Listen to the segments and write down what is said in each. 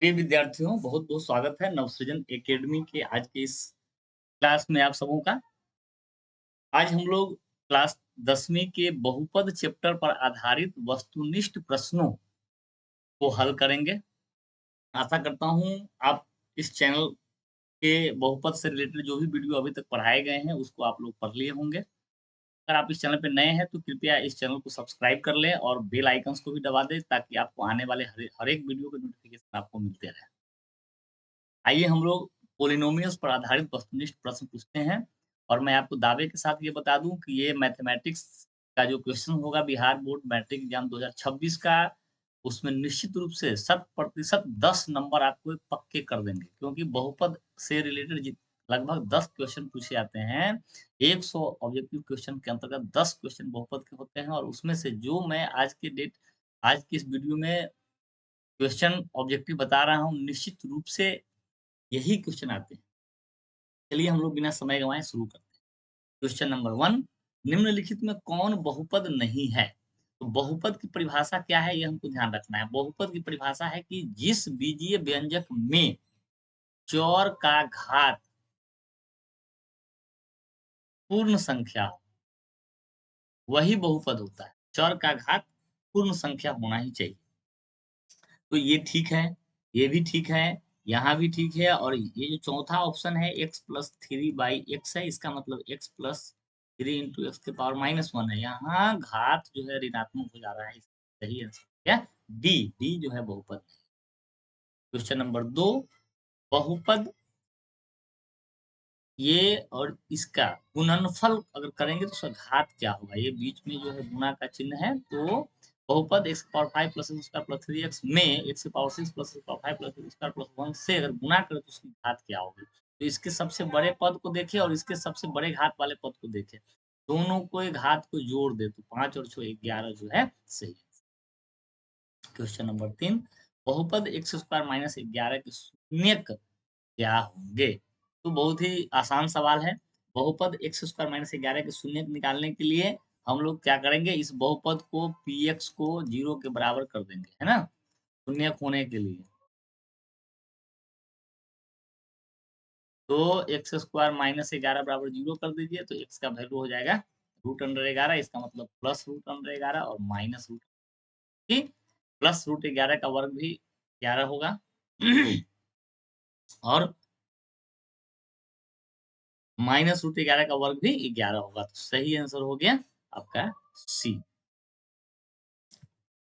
प्रिय विद्यार्थियों, बहुत बहुत स्वागत है नवसृजन एकेडमी के आज के इस क्लास में आप सबों का। आज हम लोग क्लास 10वीं के बहुपद चैप्टर पर आधारित वस्तुनिष्ठ प्रश्नों को हल करेंगे। आशा करता हूँ आप इस चैनल के बहुपद से रिलेटेड जो भी वीडियो अभी तक पढ़ाए गए हैं उसको आप लोग पढ़ लिए होंगे। अगर आप इस चैनल पे नए हैं तो कृपया इस चैनल को सब्सक्राइब कर लें और बेल आइकन्स को भी दबा दें ताकि आपको आने वाले हर एक वीडियो के नोटिफिकेशन आपको मिलते रहें। आइए हम लोग पॉलिनोमियल्स पर आधारित वस्तुनिष्ठ प्रश्न पूछते हैं और मैं आपको दावे के साथ ये बता दूं कि ये मैथमेटिक्स का जो क्वेश्चन होगा बिहार बोर्ड मैट्रिक एग्जाम 2026 का, उसमें निश्चित रूप से 100% 10 नंबर आपको पक्के कर देंगे क्योंकि बहुपद से रिलेटेड लगभग 10 क्वेश्चन पूछे जाते हैं। 100 ऑब्जेक्टिव क्वेश्चन के अंतर्गत 10 क्वेश्चन बहुपद के होते हैं और उसमें से जो मैं आज की इस वीडियो में क्वेश्चन ऑब्जेक्टिव बता रहा हूँ, निश्चित रूप से यही क्वेश्चन आते हैं। चलिए हम लोग बिना समय गंवाए शुरू करते हैं। क्वेश्चन नंबर 1, निम्नलिखित में कौन बहुपद नहीं है? तो बहुपद की परिभाषा क्या है ये हमको ध्यान रखना है। बहुपद की परिभाषा है कि जिस बीजीय व्यंजक में चौर का घात पूर्ण संख्या हो, वही बहुपद होता है। चौर का घात पूर्ण संख्या होना ही चाहिए। तो ये ठीक है, ये भी ठीक है, यहाँ भी ठीक है और ये जो चौथा ऑप्शन है x+3/x है, इसका मतलब x+3 इंटू एक्स के पावर -1 है। यहाँ घात जो है ऋणात्मक हो जा रहा है। सही आंसर क्या? डी। डी जो है बहुपद नहीं। क्वेश्चन नंबर 2, बहुपद ये और इसका गुणनफल अगर करेंगे तो उसका घात क्या होगा? ये बीच में जो है गुणा का चिन्ह है, तो बहुपद x power 5 plus x square plus 3x में x की power 6 plus x power 5 plus x square plus 1 से अगर गुणा करें तो उसकी घात क्या होगी? तो इसके सबसे बड़े पद को देखें और इसके सबसे बड़े घात वाले पद को देखें। दोनों को घात को जोड़ दे तो 5 और 6 11 जो है सही है। क्वेश्चन नंबर 3, बहुपद x स्क्वायर माइनस 11 के शून्यक क्या होंगे? तो बहुत ही आसान सवाल है। बहुपद x स्क्वायर माइनस 11 के शून्यक निकालने के लिए हम लोग क्या करेंगे, इस बहुपद को px को 0 के बराबर कर देंगे, है ना? शून्यक होने के लिए। तो x स्क्वायर माइनस 11 बराबर 0 कर दीजिए तो x का वैल्यू हो जाएगा √11, इसका मतलब प्लस √11 और माइनस रूट ठीक, प्लस √11 का वर्ग भी 11 होगा और -√11 का वर्ग भी 11 होगा। तो सही आंसर हो गया आपका सी।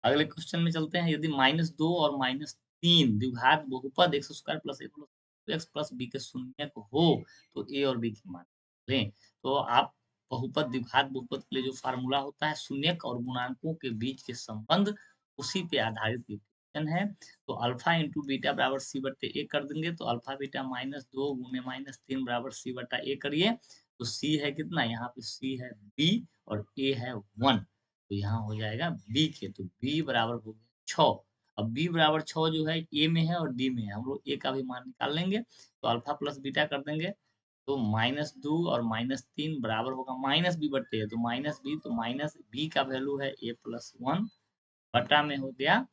अगले क्वेश्चन में चलते हैं। यदि -2 और -3 द्विघात बहुपद x square plus a plus x plus b के शून्यक हो तो a और b की मान लें। तो आप बहुपद द्विघात बहुपद के लिए जो फार्मूला होता है, शून्यक और गुणांकों के बीच के संबंध, उसी पे आधारित ये क्वेश्चन है। तो अल्फा इंटू बीटा बराबर सी बट्टे ए कर देंगे तो अल्फा बीटा -2 गुने -3 बराबर सी बट्टा ए करिए तो सी है कितना? यहाँ पे सी है b और a है 1। तो यहाँ हो जाएगा बी के, तो बी बराबर हो गया 6। अब बी बराबर 6 जो है ए में है और डी में है, हम लोग ए का भी मान निकाल लेंगे तो अल्फा प्लस बीटा कर देंगे तो -2 और -3 बराबर होगा माइनस बी बट्टे है तो माइनस बी, तो माइनस बी का वैल्यू है a+1 बटा में हो गया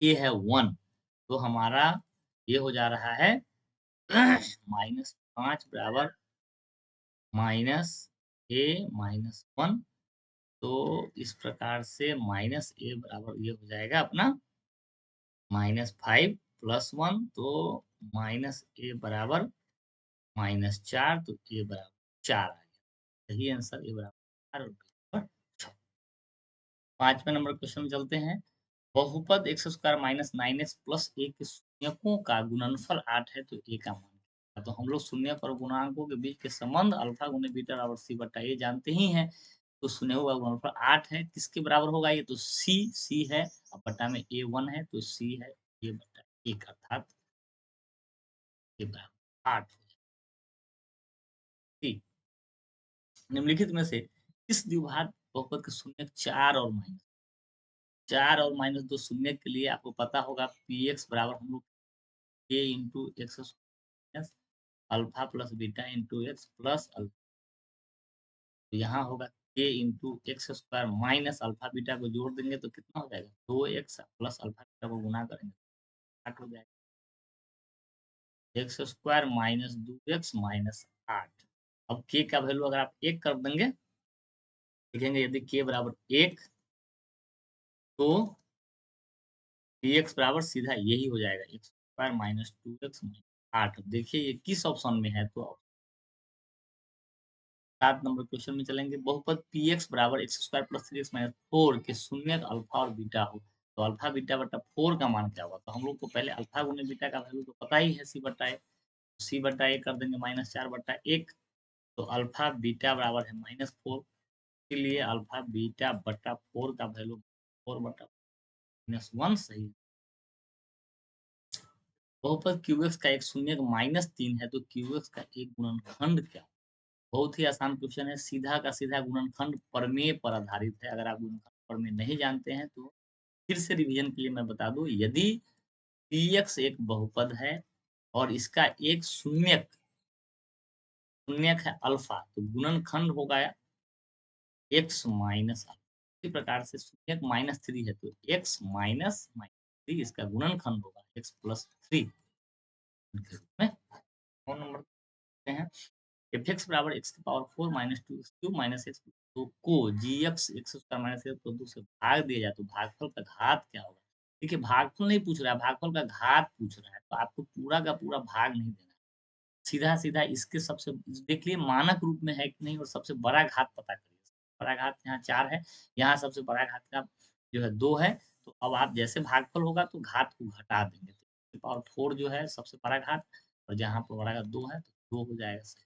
ए है 1। तो हमारा ये हो जा रहा है -5 बराबर माइनस a-1। तो इस प्रकार से माइनस ए बराबर ये हो जाएगा अपना -5 प्लस 1, तो माइनस ए बराबर -4, तो ए बराबर 4 आ गया। सही आंसर ए बराबर 4 और बी बराबर 6। 5वें नंबर क्वेश्चन में चलते हैं। बहुपद x square minus 9x plus a के शून्यकों का गुणनफल 8 है तो a का मान क्या है? तो हम लोग शून्यक और गुणांकों के बीच के संबंध अल्फा गुने बीटा बराबर सी बटा ए जानते ही हैं। तो शून्यों का गुणनफल 8 है, किसके बराबर होगा ये? तो सी है और बटा में a1 है तो सी है a बटा 1 अर्थात ये बराबर 8 हो जाएगा। ठीक। निम्नलिखित में से किस द्विघात बहुपद के शून्यक 4 और -2 शून्यक के लिए आपको पता होगा px बराबर हम लोग a into x minus alpha plus beta into x plus alpha. तो यहाँ होगा a into x square minus alpha beta को जोड़ देंगे तो कितना हो जाएगा? 2x प्लस अल्फा बीटा को गुना करेंगे 8 हो जाएगा। X square minus 2x minus 8। अब के का वैल्यू अगर आप 1 कर देंगे, लिखेंगे यदि के बराबर 1 तो dx बराबर सीधा यही हो जाएगा x square minus 2x minus 8। देखिए ये किस ऑप्शन में है, तो 7 नंबर क्वेश्चन में चलेंगे। बहुपद px बराबर x square plus 3x minus 4 के शून्य का अल्फा और बीटा हो, तो अल्फा बीटा बटा 4 का मान क्या होगा? तो हम लोग को पहले अल्फा गुने बीटा का वैल्यू तो पता ही है, सी बटा ए। सी बटा ए कर देंगे माइनस 4 बटा 1, तो अल्फा बीटा बराबर है माइनस 4। इसलिए अल्फा बीटा बटा 4 का वैल्यू 4 बटा माइनस 1 सही है। बहुपद क्यूएक्स का एक शून्य माइनस 3 है, तो क्यूएक्स का एक गुणनखंड क्या? बहुत ही आसान क्वेश्चन है, सीधा का सीधा गुणनखंड प्रमेय पर आधारित है। अगर आप गुणनखंड प्रमेय नहीं जानते हैं तो फिर से रिवीजन के लिए मैं बता दूं, यदि px एक बहुपद है और इसका एक शून्यक शून्यक है अल्फा, तो गुणनखंड होगा x माइनस। इसी प्रकार से शून्यक माइनस 3 है, तो x माइनस माइनस 3 इसका गुणनखंड होगा x प्लस 3 के रूप में। फोन नंबर देखते हैं, एफ एक्स बराबर एक्स की power 4 minus 2 X cube minus X तो को G X X square minus X को 2 से भाग दिया जाए तो भागफल का घात क्या होगा? देखिए भागफल नहीं पूछ रहा है, भागफल का घात पूछ रहा है, तो आपको पूरा का पूरा भाग नहीं देना है। सीधा सीधा इसके सबसे देख लिए मानक रूप में है कि नहीं, और सबसे बड़ा घात पता करिए। बड़ा घात यहाँ 4 है, यहाँ सबसे बड़ा घात का जो है 2 है। तो अब आप जैसे भागफल होगा तो घात को घटा देंगे, तो पावर 4 जो है सबसे बड़ा घात, और जहाँ पर बड़ा घात 2 है तो 2 हो जाएगा सही।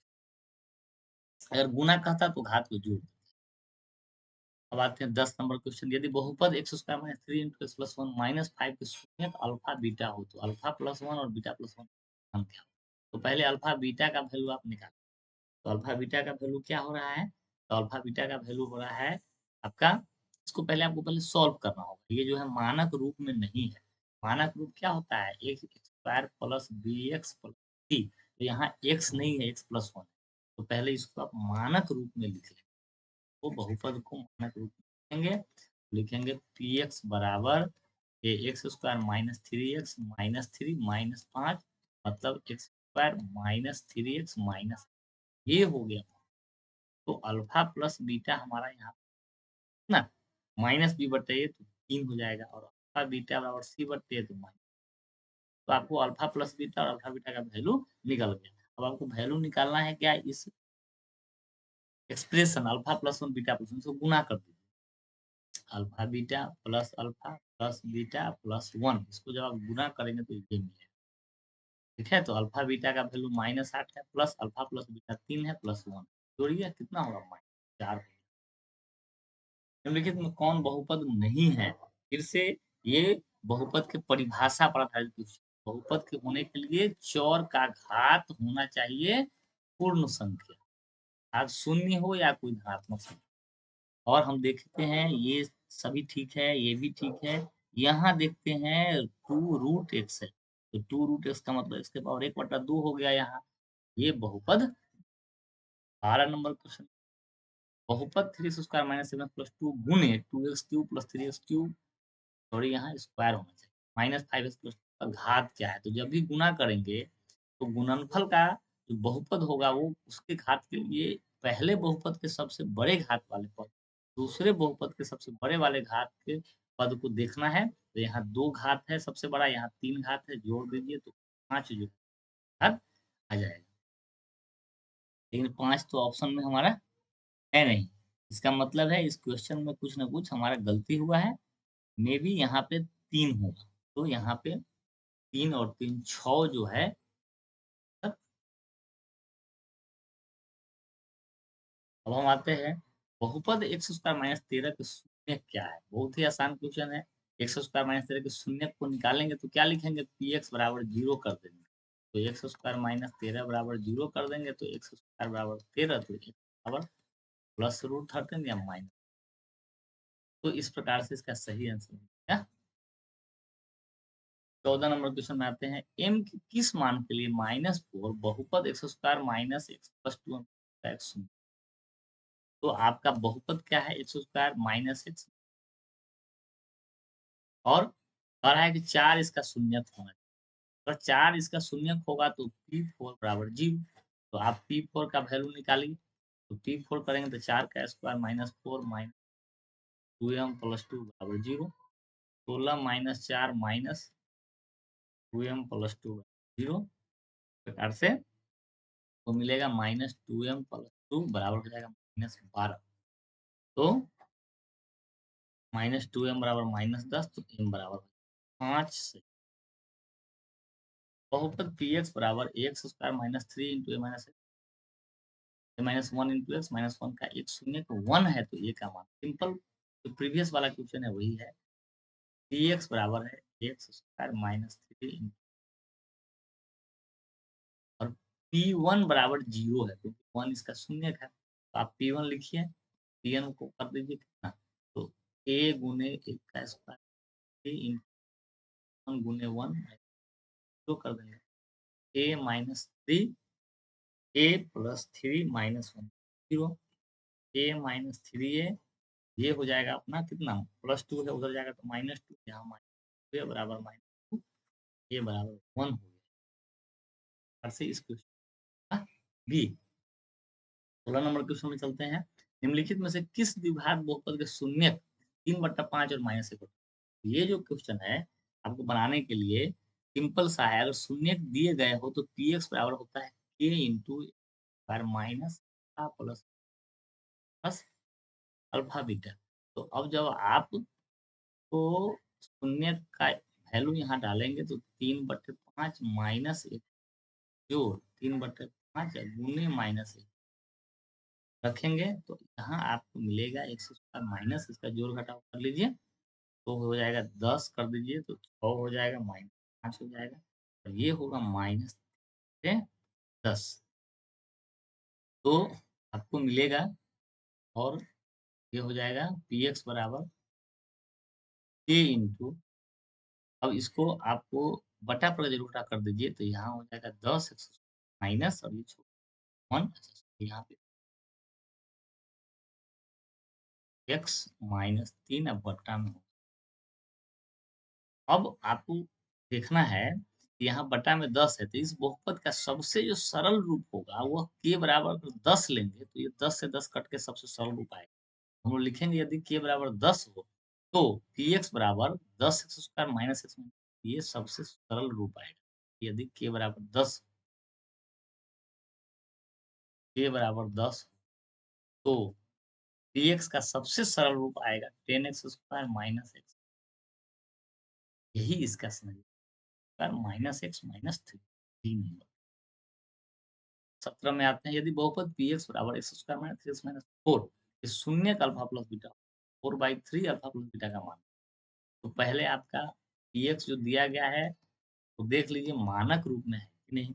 अगर गुना कहता तो घात को जोड़। अब आते हैं 10 नंबर क्वेश्चन, यदि बहुपद x square minus 3 into x plus 1 minus 5 के शून्य अल्फा बीटा हो, तो अल्फा प्लस 1 और बीटा प्लस 1 हम क्या हो? तो पहले अल्फा बीटा का वैल्यू आप निकालें। तो अल्फा बीटा का वैल्यू क्या हो रहा है? तो अल्फा बीटा का वैल्यू हो रहा है आपका, इसको पहले आपको पहले सॉल्व करना होगा। ये जो है मानक रूप में नहीं है। मानक रूप क्या होता है? X square plus B X plus C. तो यहाँ एक्स नहीं है, एक्स प्लस 1। तो पहले इसको आप मानक रूप में लिख लें। तो बहुपद को मानक रूप में लिखेंगे, लिखेंगे पी एक्स बराबर ये x square minus 3x minus 3 minus 5, मतलब x square minus 3x minus, ये हो गया। तो अल्फा प्लस बीटा हमारा यहाँ ना माइनस बी बटे ए तो 3 हो जाएगा, और अल्फा बीटा बराबर सी बटे ए तो माइनस। तो आपको अल्फा प्लस बीटा और अल्फा बीटा का वैल्यू निकल गया। अब आपको वैल्यू निकालना है क्या? इस expression alpha plus 1 beta plus 1 से गुना कर दीजिए। Alpha beta plus beta plus 1, इसको जब आप गुना करेंगे तो ये मिलेगा। ठीक है, तो अल्फा बीटा का वैल्यू माइनस 8 है, प्लस अल्फा प्लस बीटा 3 है प्लस 1, जोड़िए कितना होगा? माइनस 4। निम्नलिखित में कौन बहुपद नहीं है? फिर से ये बहुपद के परिभाषा पर आधारित क्वेश्चन। बहुपद के होने के लिए चौर का घात होना चाहिए पूर्ण संख्या, आज शून्य हो या कोई धनात्मक संख्या। और हम देखते हैं ये सभी ठीक है, ये भी ठीक है। यहाँ देखते हैं 2 रूट एक्स है, तो 2 रूट एक्स का मतलब इसके पावर 1/2 हो गया यहाँ। ये बहुपद। 12 नंबर क्वेश्चन, बहुपद 3 स्क्वायर माइनस 7 प्लस 2 गुने 2x cube plus 3x cube, और यहाँ स्क्वायर होना चाहिए, माइनस 5x प्लस का घात क्या है? तो जब भी गुना करेंगे तो गुणनफल का जो बहुपद होगा वो उसके घात के लिए पहले बहुपद के सबसे बड़े घात वाले पद, दूसरे बहुपद के सबसे बड़े वाले घात के पद को देखना है। तो यहाँ 2 घात है सबसे बड़ा, यहाँ 3 घात है, जोड़ दीजिए तो 5 जो घात आ जाएगा। लेकिन 5 तो ऑप्शन में हमारा है नहीं। इसका मतलब है इस क्वेश्चन में कुछ ना कुछ हमारा गलती हुआ है। मे बी यहाँ पे 3 होगा। तो यहाँ पे 3 और 3 6 जो है। अब हम आते हैं, बहुपद एक्स स्क्वायर माइनस 13 के शून्य क्या है? बहुत ही आसान क्वेश्चन है। एक्स स्क्वायर माइनस 13 के शून्य को निकालेंगे तो क्या लिखेंगे? पी एक्स बराबर 0 कर देंगे। तो एक्स स्क्वायर माइनस 13 बराबर 0 कर देंगे, तो एक्स स्क्वायर बराबर 13, तो एक्स बराबर प्लस रूट 13 या माइनस। तो इस प्रकार से इसका सही आंसर है। 14 नंबर क्वेश्चन में आते हैं, m के किस मान के लिए -4 बहुपद x square minus x plus 2 x. तो आपका बहुपद क्या है? एक्स स्क्वायर माइनस एक्स, और कह रहा है कि 4 इसका शून्यत होना चाहिए। अगर 4 इसका शून्यक होगा तो P4 बराबर 0। तो आप P4 का वैल्यू निकालिए। तो P4 करेंगे तो 4 का square minus 4 minus 2m plus 2 बराबर 0। 16 माइनस 4 माइनस 2m प्लस 2 0 प्रकार से तो मिलेगा माइनस 2m प्लस 2 बराबर हो जाएगा माइनस 12। तो माइनस 2m बराबर माइनस 10 तो m बराबर 5 से बहुपद पी एक्स बराबर एक्स स्क्वायर माइनस 3 इंटू ए माइनस 1 इंटू एक्स माइनस 1 का एक शून्य को 1 है तो ए का मान सिंपल जो प्रीवियस वाला क्वेश्चन है वही है। पी एक्स बराबर है एक्स स्क्वायर माइनस 3 और P1 बराबर 0 है क्योंकि 1 इसका शून्य है। तो आप P1 लिखिए, Pn को कर दीजिए कितना? तो a गुने 1 का स्क्वायर a इंटू 1 गुने 1 जो कर देंगे a minus 3 a plus 3 minus 1 0 a minus 3a ये हो जाएगा अपना कितना प्लस 2 है उधर जाएगा तो माइनस 2 यहाँ माइनस 2 बराबर माइनस 2 a बराबर 1 हो गया। ऐसे इस क्वेश्चन का बी 16 नंबर क्वेश्चन में चलते हैं। निम्नलिखित में से किस द्विघात बहुपद के शून्य 3/5 और माइनस 1। ये जो क्वेश्चन है आपको बनाने के लिए सिंपल सा है। अगर शून्य दिए गए हो तो पी एक्स बराबर होता है के into square minus plus plus alpha beta. तो अब जब आप तो शून्य का वैल्यू यहाँ डालेंगे तो 3/5 माइनस 1 जो 3/5 गुने माइनस 1 रखेंगे तो यहाँ आपको मिलेगा एक सौ स्क्वायर माइनस इसका जोड़ घटाव कर लीजिए तो हो जाएगा 10 कर दीजिए तो 6 हो जाएगा माइनस 5 हो जाएगा और ये होगा माइनस 10। तो आपको मिलेगा और ये हो जाएगा पी एक्स बराबर के इंटू अब इसको आपको बटा पर जरूर उल्टा कर दीजिए तो यहाँ हो जाएगा 10 माइनस और ये 1 यहाँ पे एक्स माइनस 3 अब बट्टा में हो। अब आपको देखना है कि यहाँ बटा में 10 है तो इस बहुपद का सबसे जो सरल रूप होगा वह के बराबर अगर 10 लेंगे तो ये 10 से 10 कट के सबसे सरल रूप आएगा। हम लोग लिखेंगे यदि के बराबर 10 हो तो पी एक्स बराबर 10 एक्स स्क्वायर माइनस एक्स ये सबसे सरल रूप आएगा। यदि के बराबर 10 के बराबर 10 तो पी एक्स का सबसे सरल रूप आएगा 10 एक्स स्क्वायर माइनस एक्स। यही इसका square minus x minus 3 number 17 में आते हैं। यदि बहुपद पी एक्स बराबर x square minus 3 x minus 4 इस शून्य का alpha plus beta 4/3 alpha plus beta का मान तो पहले आपका पी एक्स जो दिया गया है तो देख लीजिए मानक रूप में है कि नहीं।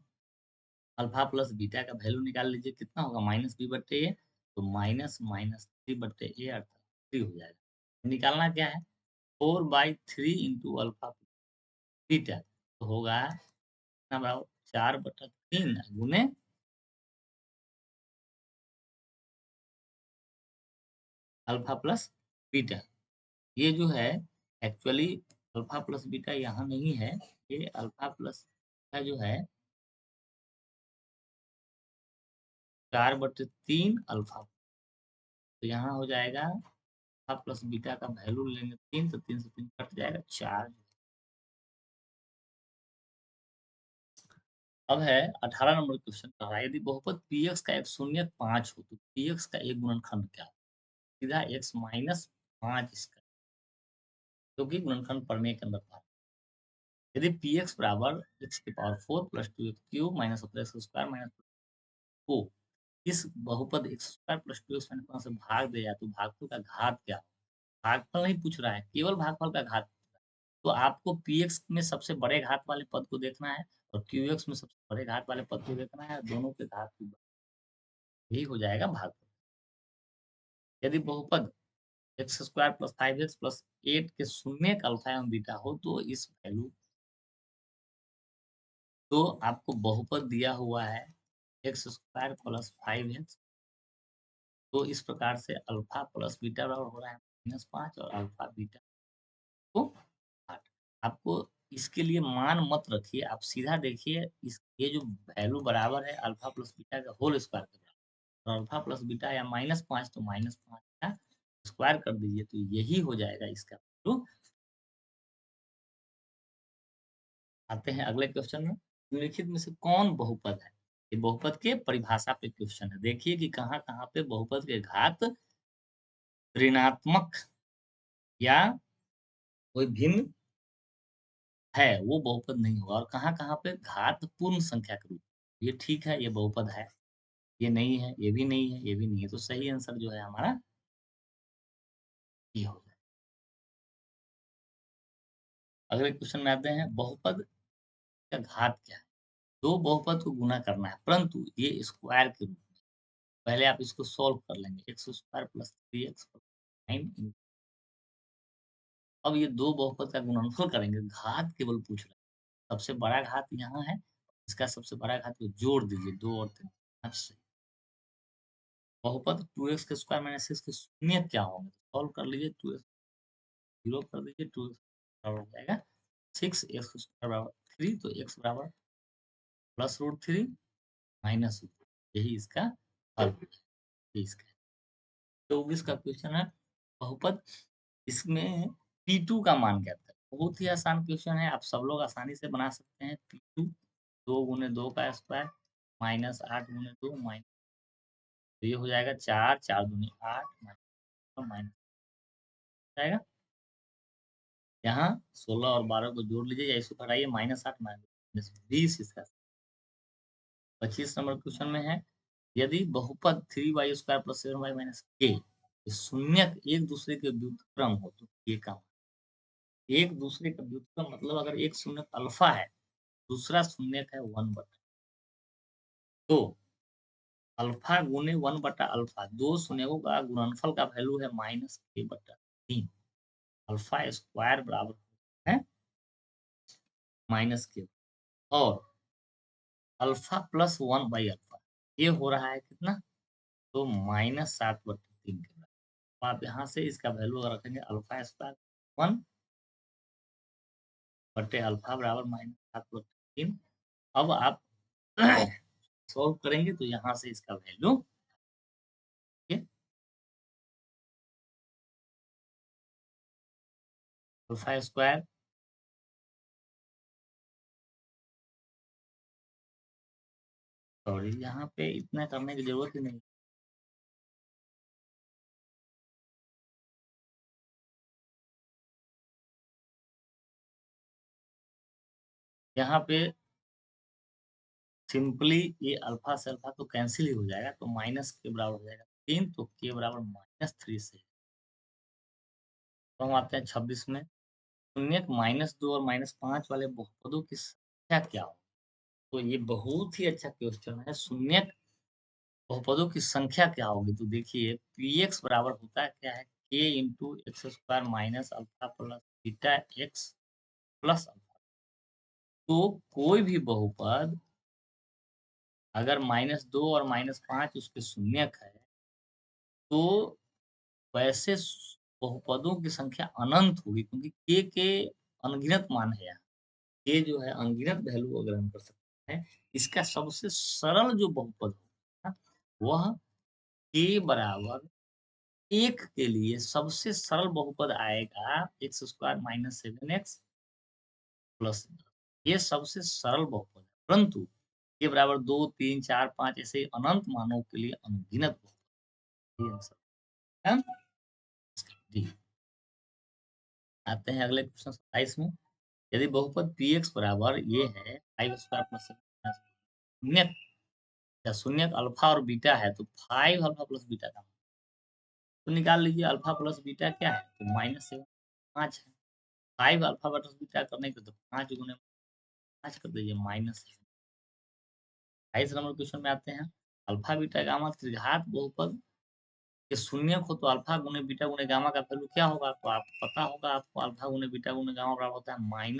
अल्फा प्लस बीटा का वैल्यू निकाल लीजिए कितना होगा माइनस बी बट्टे ए तो माइनस माइनस 3 बट्टे ए अर्थात 3 हो जाएगा। निकालना क्या है 4/3 इंटू अल्फा बीटा तो होगा कितना बराबर 4/3 गुने अल्फा प्लस बीटा। ये जो है एक्चुअली अल्फा प्लस बीटा यहाँ नहीं है। ये अल्फा प्लस बीटा जो है 4/3 अल्फा तो यहाँ हो जाएगा अल्फा प्लस बीटा का वैल्यू लेंगे 3 तो 3 से 3 कट जाएगा 4। अब है 18 नंबर क्वेश्चन कर रहा है यदि बहुपद पी एक्स का एक शून्य 5 हो तो पी एक्स का एक गुणनखंड क्या है। सीधा एक्स माइनस 5 इसका जो कि गुणनखंड प्रमेय के अंदर था। यदि पी एक्स बराबर एक्स की power 4 plus 2 X cube minus x square minus को इस बहुपद x square plus 2 x minus से भाग दिया तो भागफल का घात क्या हो। भागफल नहीं पूछ रहा है केवल भागफल का घात। तो आपको पी एक्स में सबसे बड़े घात वाले पद को देखना है और क्यू एक्स में सबसे बड़े घात वाले पद को देखना है दोनों के घात की यही हो जाएगा भागफल। यदि बहुपद x square plus 5x plus 8 के शून्य का अल्फा एवं बीटा हो तो इस वैल्यू तो आपको बहुपद दिया हुआ है एक्स स्क्वायर प्लस 5x तो इस प्रकार से अल्फा प्लस बीटा बराबर हो रहा है -5 और अल्फा बीटा को 8। आपको इसके लिए मान मत रखिए, आप सीधा देखिए इस ये जो वैल्यू बराबर है अल्फा प्लस बीटा का होल स्क्वायर के बराबर, और अल्फा प्लस बीटा या -5 तो -5 का स्क्वायर कर दीजिए तो यही हो जाएगा इसका वैल्यू। आते हैं अगले क्वेश्चन में, निम्नलिखित में से कौन बहुपद है? ये बहुपद के परिभाषा पे क्वेश्चन है। देखिए कि कहाँ-कहाँ पे बहुपद के घात ऋणात्मक या कोई भिन्न है, वो बहुपद नहीं होगा, और कहाँ-कहाँ पे घात पूर्ण संख्या के रूप में। ये ठीक है, ये बहुपद है, ये नहीं है, ये भी नहीं है, ये भी नहीं है। तो सही आंसर जो है हमारा ये होगा। अगले क्वेश्चन में आते हैं, बहुपद का घात क्या है? 2 बहुपद को गुणा करना है, परंतु ये स्क्वायर के रूप में। पहले आप इसको सॉल्व कर लेंगे, x square plus 3x plus 9। अब ये 2 बहुपद का गुणनफल करेंगे, घात केवल पूछ रहा है। सबसे बड़ा घात यहाँ है, इसका सबसे बड़ा घात को जोड़ दीजिए 2 और 3 5 से। बहुपद 2x के स्क्वायर माइनस 6 के शून्य क्या होंगे? सॉल्व कर लीजिए, 2x 0 कर दीजिए, 2x बराबर हो जाएगा 6, x स्क्वायर बराबर 3, तो x बराबर प्लस रूट 3 माइनस रूट, यही इसका हल है। ये इसका 24 का क्वेश्चन है, बहुपद इसमें P2 का मान ज्ञात है। बहुत ही आसान क्वेश्चन है, आप सब लोग आसानी से बना सकते हैं। P2 2 गुने 2 का स्क्वायर माइनस 8 गुने 2 माइनस, तो ये हो जाएगा 4, 4 दूनी 8 माइनस माइनस जाएगा। यहाँ 16 और 12 को जोड़ लीजिए या इसको घटाइए, -8 माइनस 20 इसका। 25 नंबर क्वेश्चन में है, यदि बहुपद 3y square plus 7y minus k शून्यक एक दूसरे के व्युत्क्रम हो तो k का एक दूसरे का व्युत्क्रम मतलब अगर एक शून्यक अल्फा है, दूसरा शून्यक है 1/, तो अल्फा गुने 1/अल्फा, दो शून्यकों का गुणनफल का वैल्यू है -k/3। अल्फा स्क्वायर बराबर है -k, और अल्फा प्लस 1/अल्फा, ये हो रहा है कितना? तो -7/3 के बराबर। तो आप यहाँ से इसका वैल्यू अगर रखेंगे अल्फा स्क्वायर 1 बटे अल्फा बराबर -7/3। अब आप सॉल्व करेंगे तो यहाँ से इसका वैल्यू अल्फा स्क्वायर सॉरी यहाँ पे इतना करने की जरूरत ही नहीं। यहाँ पे सिंपली ये अल्फा से अल्फा तो कैंसिल ही हो जाएगा, तो माइनस के बराबर हो जाएगा 3, तो के बराबर -3 से। तो हम आते हैं 26 में, शून्यक -2 और -5 वाले बहुपदों की संख्या क्या हो? तो ये बहुत ही अच्छा क्वेश्चन है। शून्यक बहुपदों की संख्या क्या होगी? तो देखिए px बराबर होता है क्या है, k into x square minus alpha plus beta x plus alpha. तो कोई भी बहुपद अगर -2 और -5 उसके शून्यक है, तो वैसे बहुपदों की संख्या अनंत होगी, क्योंकि के अनगिनत मान है यहाँ। के जो है अनगिनत वैल्यू अगर हम कर सकते हैं, इसका सबसे सरल जो बहुपद होगा वह के बराबर 1 के लिए सबसे सरल बहुपद आएगा x square minus 7x plus, ये सबसे सरल बहुपद है। परंतु के बराबर 2, 3, 4, 5 ऐसे अनंत मानों के लिए अनगिनत बहुपद। ये आंसर है डी। आते हैं अगले क्वेश्चन 27 में, यदि बहुपद px बराबर ये है 5 स्क्वायर प्लस शून्य या शून्यक अल्फा और बीटा है, तो 5 अल्फा प्लस बीटा का तो निकाल लीजिए। अल्फा प्लस बीटा क्या है? तो -7 5 है। 5 अल्फा प्लस बीटा करने के तो 5 गुने 5 कर दीजिए -7। 28 नंबर क्वेश्चन में आते हैं, अल्फा बीटा गामा त्रिघात बहुपद के शून्यक हो तो अल्फा गुने बीटा गुने गामा का वैल्यू क्या होगा? तो आपको पता होगा, आपको अल्फा गुने बीटा गुने गामा बराबर होता है -d/a,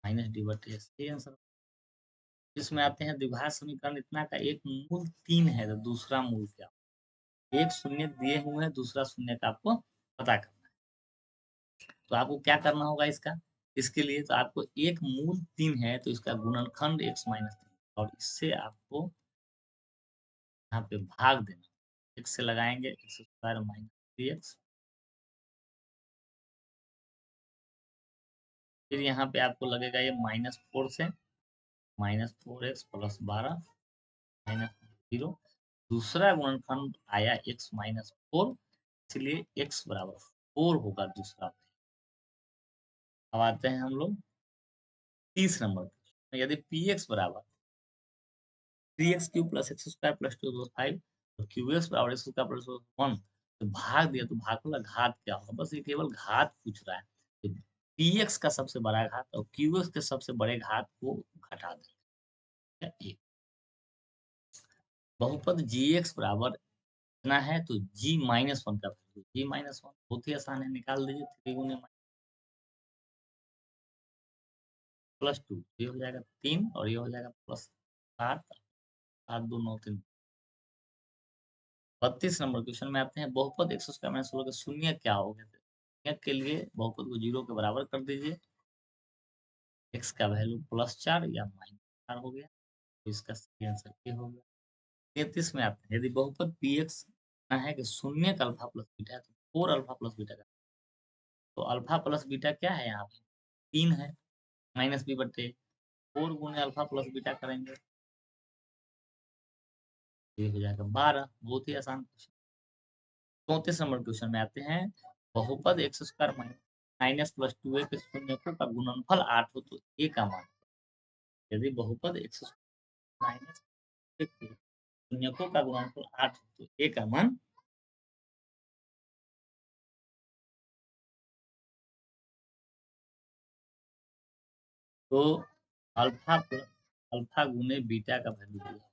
-d/a सही आंसर। इसमें आते हैं द्विघात समीकरण, इतना का एक मूल 3 है तो दूसरा मूल क्या? एक शून्य दिए हुए हैं, दूसरा शून्य का आपको पता करना है। तो आपको क्या करना होगा इसका? इसके लिए तो आपको एक मूल 3 है तो इसका गुणनखंड x माइनस 3 और इससे आपको यहाँ पे भाग देना। x से लगाएँगे x स्क्वायर माइनस 3x फिर यहाँ पे आपको लगेगा ये -4 से -4x प्लस 12 माइनस 0 दूसरा गुणनखंड आया x माइनस 4 इसलिए x बराबर 4 होगा दूसरा। अब आते हैं हम लोग 30 नंबर पे। यदि px बराबर 3x cube plus x square plus 2 5 और qx बराबर x स्क्वायर प्लस 1 तो भाग दिया तो भागफल का घात क्या होगा? बस ये केवल घात पूछ रहा है। तो px का सबसे बड़ा घात और qx के सबसे बड़े घात को घटा दें। ठीक है? एक बहुपद gx बराबर कितना है तो g माइनस 1 का वैल्यू g माइनस 1 बहुत ही आसान है निकाल दीजिए 3 गुने प्लस 2 ये हो जाएगा 3 और ये हो जाएगा प्लस 7 7 2 9 3 32 नंबर क्वेश्चन में आते हैं बहुपद x स्क्वायर माइनस 16 का शून्य क्या होगा? शून्य के लिए बहुपद को 0 के बराबर कर दीजिए। x का वैल्यू +4 या -4 हो गया। तो इसका सही आंसर ये हो गया। 33 में आते हैं यदि बहुपद px ना है कि शून्य का अल्फा प्लस बीटा है तो 4 अल्फा प्लस बीटा का तो अल्फा प्लस बीटा क्या है यहाँ पे? 3 है माइनस b बटे 4 गुने अल्फा प्लस बीटा करेंगे। ये हो जाएगा 12 बहुत ही आसान क्वेश्चन। 34 नंबर क्वेश्चन में आते हैं बहुपद x square minus plus 2a के शून्यकों का गुणनफल 8 हो तो a का मान यदि बहुपद एक्स माइनस के शून्यकों का गुणनफल 8 हो तो a का मान तो अल्फा गुने बीटा का वैल्यू दिया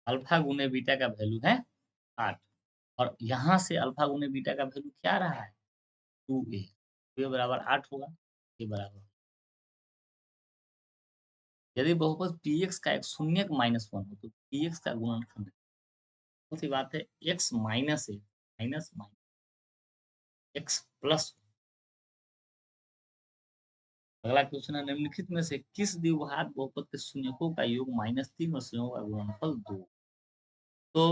अल्फा गुने बीटा का वैल्यू है 8 और यहाँ से अल्फा गुने बीटा का वैल्यू क्या रहा है 2a तो ये बराबर 8 होगा ये बराबर यदि बहुपद px का एक शून्यक माइनस 1 हो तो px का गुणनखंड सी बात है x माइनस है माइनस x प्लस अगला क्वेश्चन है निम्नलिखित में से किस द्विघात बहुपद के शून्यकों का योग -3 और शून्यों का गुणनफल 2 तो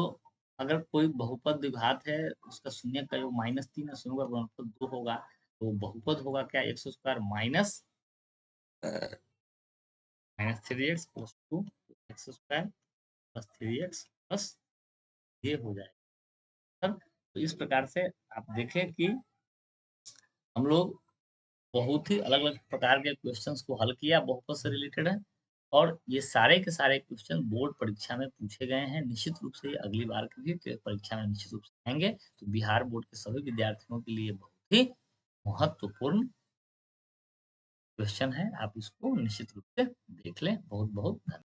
अगर कोई बहुपद द्विघात है उसका शून्य का योग -3 और शून्यों का गुणनफल 2 होगा तो बहुपद होगा क्या x square minus 3x plus 2 x square plus 3x plus ये हो जाएगा तो इस प्रकार से आप देखें कि हम लोग बहुत ही अलग-अलग प्रकार के क्वेश्चंस को हल किया बहुपद से रिलेटेड है और ये सारे के सारे क्वेश्चन बोर्ड परीक्षा में पूछे गए हैं। निश्चित रूप से ये अगली बार की भी परीक्षा में निश्चित रूप से आएँगे। तो बिहार बोर्ड के सभी विद्यार्थियों के लिए बहुत ही महत्वपूर्ण क्वेश्चन है। आप इसको निश्चित रूप से देख लें। बहुत-बहुत धन्यवाद।